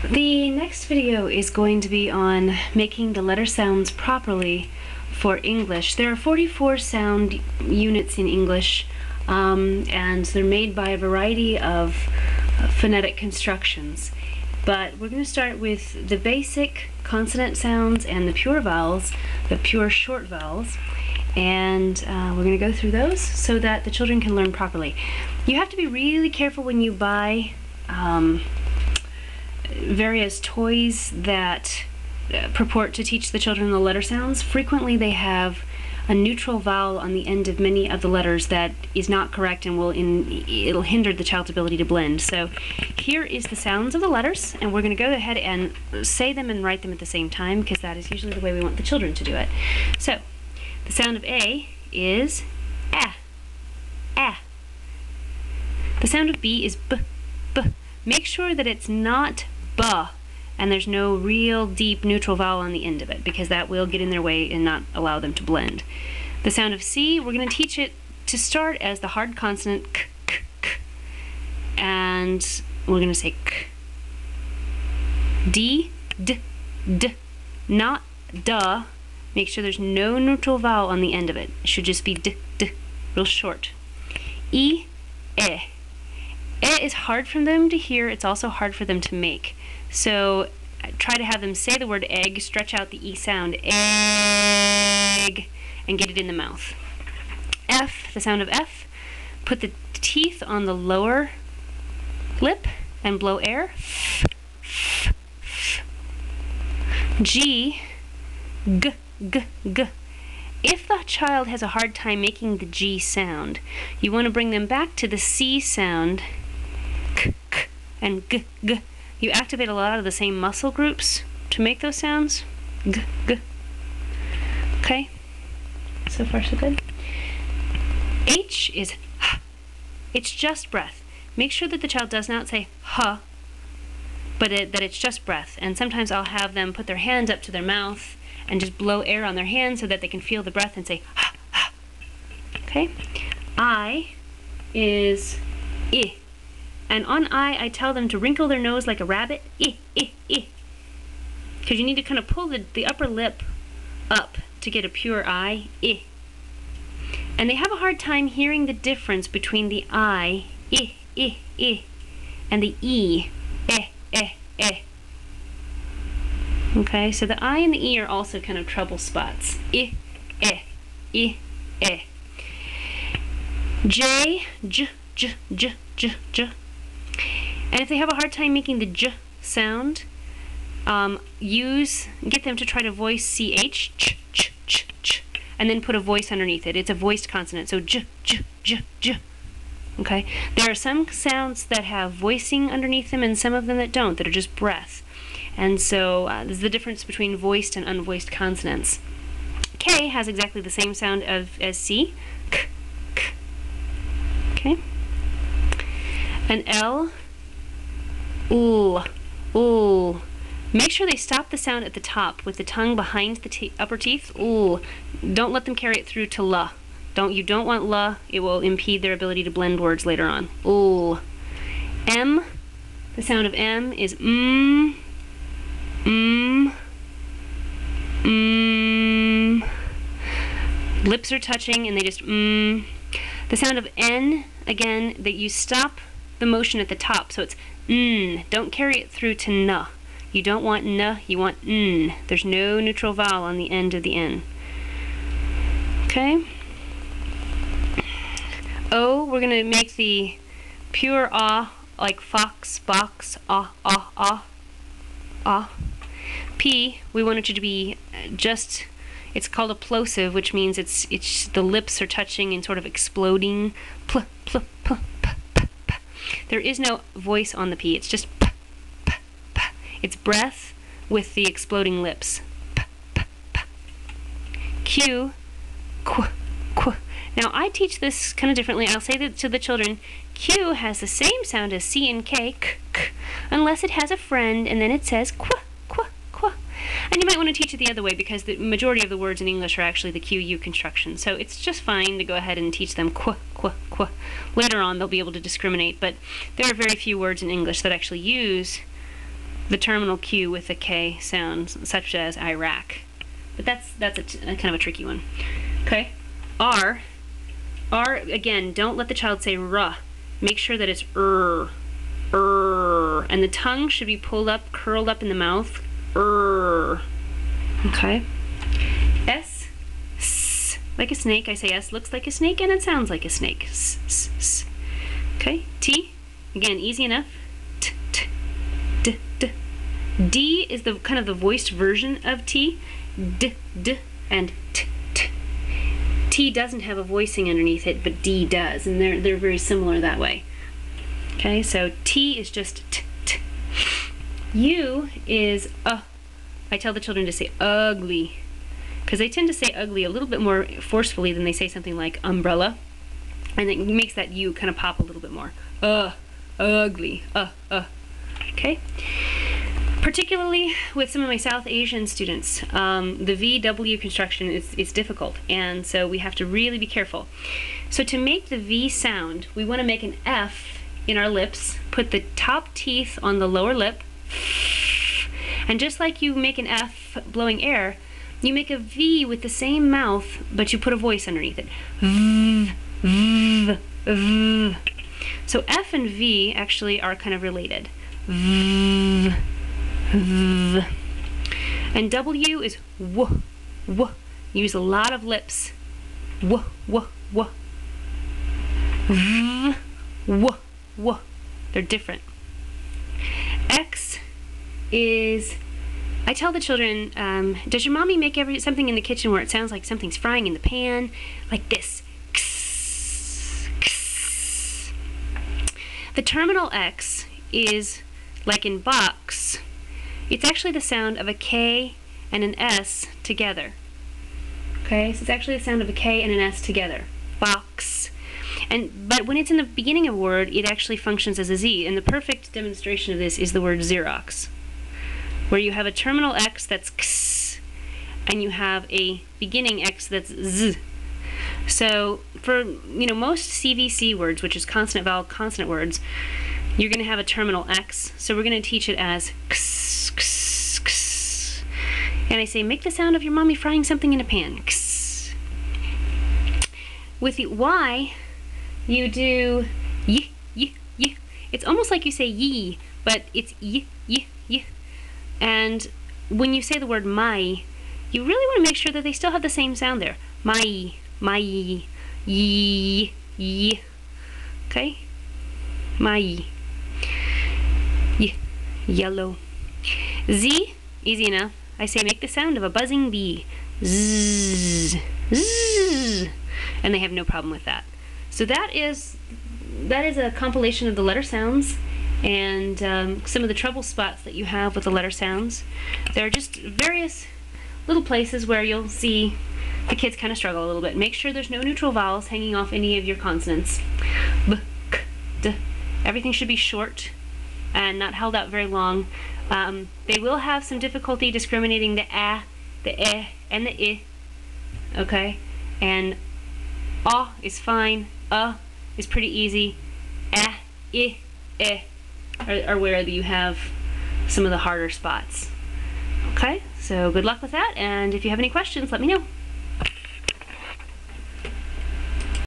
The next video is going to be on making the letter sounds properly for English. There are 44 sound units in English, and they're made by a variety of phonetic constructions. But we're going to start with the basic consonant sounds and the pure vowels, the pure short vowels, and we're going to go through those so that the children can learn properly. You have to be really careful when you buy various toys that purport to teach the children the letter sounds. Frequently they have a neutral vowel on the end of many of the letters that is not correct and it'll hinder the child's ability to blend. So here is the sounds of the letters, and we're going to go ahead and say them and write them at the same time, because that is usually the way we want the children to do it. So the sound of A is A, A. The sound of B is B, B. Make sure that it's not B, and there's no real deep neutral vowel on the end of it, because that will get in their way and not allow them to blend. The sound of C, we're going to teach it to start as the hard consonant K, K, K, and we're going to say K. D, D, D, not duh. Make sure there's no neutral vowel on the end of it. It should just be D, D, real short. E, E. E is hard for them to hear. It's also hard for them to make. So try to have them say the word egg, stretch out the E sound, egg, and get it in the mouth. F, the sound of F, put the teeth on the lower lip and blow air. G, G, G, G. If the child has a hard time making the G sound, you want to bring them back to the C sound, K, K, and G, G. You activate a lot of the same muscle groups to make those sounds. G, G. Okay? So far so good. H is H. It's just breath. Make sure that the child does not say H, but that it's just breath. And sometimes I'll have them put their hands up to their mouth and just blow air on their hands so that they can feel the breath and say H, H. Okay? I is I. And on I tell them to wrinkle their nose like a rabbit, I. Because you need to kind of pull the upper lip up to get a pure I. And they have a hard time hearing the difference between the I, and the E, Okay, so the I and the E are also kind of trouble spots. J, J, J, J, J, J. And if they have a hard time making the J sound, get them to try to voice CH, ch, ch, ch, ch, and then put a voice underneath it. It's a voiced consonant, so J, J, J, J. Okay? There are some sounds that have voicing underneath them and some of them that don't, that are just breath. And so there's the difference between voiced and unvoiced consonants. K has exactly the same sound as C, K, K. Okay? And L, ooh, ooh. Make sure they stop the sound at the top with the tongue behind the upper teeth. Ooh. Don't let them carry it through to la. You don't want la. It will impede their ability to blend words later on. Ooh. M, the sound of M is Lips are touching and they just The sound of N, again, that you stop the motion at the top, so it's n. Don't carry it through to n. You don't want n, you want n. There's no neutral vowel on the end of the N. Okay? O, we're going to make the pure ah, like fox, box, ah, ah, ah, ah. P, we want it to be just, it's called a plosive, which means it's the lips are touching and sort of exploding. Pl, pl, pl, p, p, p. There is no voice on the P, it's just p, p, p. It's breath with the exploding lips. P, p, p. Q, qu, qu. Now I teach this kind of differently. I'll say that to the children, Q has the same sound as C and K, k, k, unless it has a friend and then it says qu, qu, qu. And you might want to teach it the other way, because the majority of the words in English are actually the QU construction. So it's just fine to go ahead and teach them qu, qu, qu. Later on they'll be able to discriminate, but there are very few words in English that actually use the terminal Q with the K sound, such as Iraq. But that's a kind of a tricky one. Okay, R. R, again, don't let the child say ruh. Make sure that it's and the tongue should be pulled up, curled up in the mouth. Okay. S, s, like a snake. I say S looks like a snake and it sounds like a snake. S, s, s. Okay. T, again, easy enough. T, t, d, d. D is the kind of the voiced version of T. D, d, and t, t. T doesn't have a voicing underneath it, but D does, and they're very similar that way. Okay, so T is just t, t. U is I tell the children to say ugly, because they tend to say ugly a little bit more forcefully than they say something like umbrella, and it makes that U kind of pop a little bit more. Ugly, okay? Particularly with some of my South Asian students, the VW construction is difficult, and so we have to really be careful. So to make the V sound, we want to make an F in our lips, put the top teeth on the lower lip, and just like you make an F blowing air, you make a V with the same mouth, but you put a voice underneath it. V, v, v. So F and V actually are kind of related. V, v. And W is w, w. You use a lot of lips. W, w, w. V, w, w. They're different. X is, I tell the children, does your mommy make something in the kitchen where it sounds like something's frying in the pan? Like this. X, x. The terminal X is like in box. It's actually the sound of a K and an S together. Okay, so it's actually the sound of a K and an S together. Box. But when it's in the beginning of a word, it actually functions as a Z. And the perfect demonstration of this is the word Xerox, where you have a terminal X that's X, and you have a beginning X that's Z. So for most CVC words, which is consonant vowel consonant words, you're going to have a terminal X. So we're going to teach it as X, X, X. And I say, make the sound of your mommy frying something in a pan. X. With the Y, you do y, y, y. It's almost like you say ye, but it's y, y, y. And when you say the word my, you really want to make sure that they still have the same sound there. My, ye, ye. Okay? My, yellow. Z, easy enough. I say make the sound of a buzzing bee. Zzz, zzz. And they have no problem with that. So that is a compilation of the letter sounds and some of the trouble spots that you have with the letter sounds. There are just various little places where you'll see the kids kind of struggle a little bit. Make sure there's no neutral vowels hanging off any of your consonants. B, k, d. Everything should be short and not held out very long. They will have some difficulty discriminating the a, the e, and the I. Okay? And is fine. Is pretty easy. I, are where you have some of the harder spots. Okay? So good luck with that, and if you have any questions, let me know.